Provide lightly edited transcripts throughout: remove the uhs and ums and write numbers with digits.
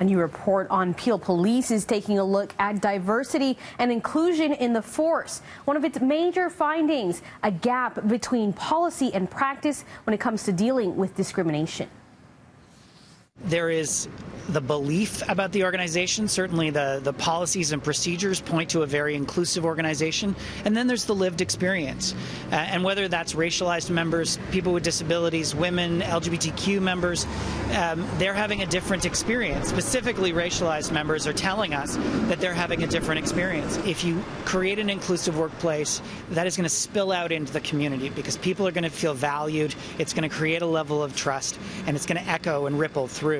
A new report on Peel Police is taking a look at diversity and inclusion in the force. One of its major findings, a gap between policy and practice when it comes to dealing with discrimination. There is the belief about the organization. Certainly the policies and procedures point to a very inclusive organization. And then there's the lived experience. And whether that's racialized members, people with disabilities, women, LGBTQ members, they're having a different experience. Specifically, racialized members are telling us that they're having a different experience. If you create an inclusive workplace, that is going to spill out into the community because people are going to feel valued. It's going to create a level of trust, and it's going to echo and ripple through.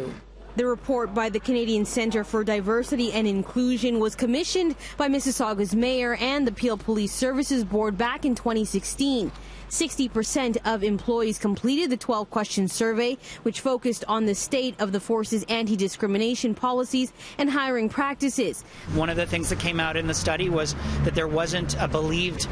The report by the Canadian Centre for Diversity and Inclusion was commissioned by Mississauga's mayor and the Peel Police Services Board back in 2016. 60% of employees completed the 12-question survey, which focused on the state of the force's anti-discrimination policies and hiring practices. One of the things that came out in the study was that there wasn't a believed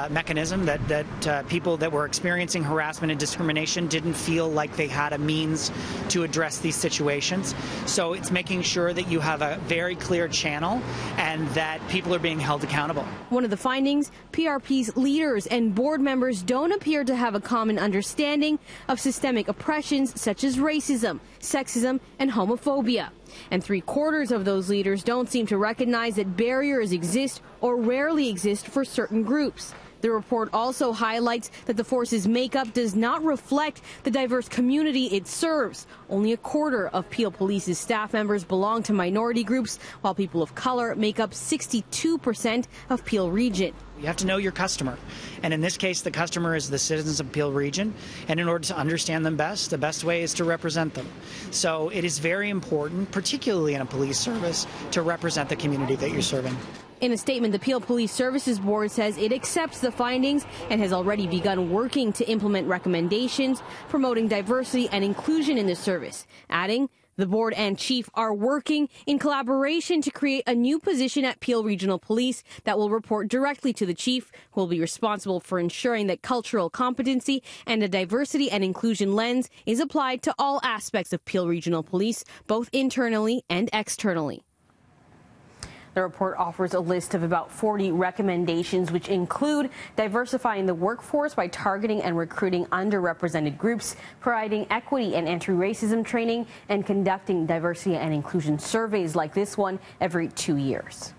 mechanism, that people that were experiencing harassment and discrimination didn't feel like they had a means to address these situations. So it's making sure that you have a very clear channel and that people are being held accountable. One of the findings, PRP's leaders and board members don't appear to have a common understanding of systemic oppressions such as racism, sexism, and homophobia. And 3/4 of those leaders don't seem to recognize that barriers exist or rarely exist for certain groups. The report also highlights that the force's makeup does not reflect the diverse community it serves. Only 1/4 of Peel Police's staff members belong to minority groups, while people of color make up 62% of Peel Region. You have to know your customer. And in this case, the customer is the citizens of Peel Region. And in order to understand them best, the best way is to represent them. So it is very important, particularly in a police service, to represent the community that you're serving. In a statement, the Peel Police Services Board says it accepts the findings and has already begun working to implement recommendations promoting diversity and inclusion in the service, adding, the board and chief are working in collaboration to create a new position at Peel Regional Police that will report directly to the chief, who will be responsible for ensuring that cultural competency and a diversity and inclusion lens is applied to all aspects of Peel Regional Police, both internally and externally. The report offers a list of about 40 recommendations, which include diversifying the workforce by targeting and recruiting underrepresented groups, providing equity and anti-racism training, and conducting diversity and inclusion surveys like this one every 2 years.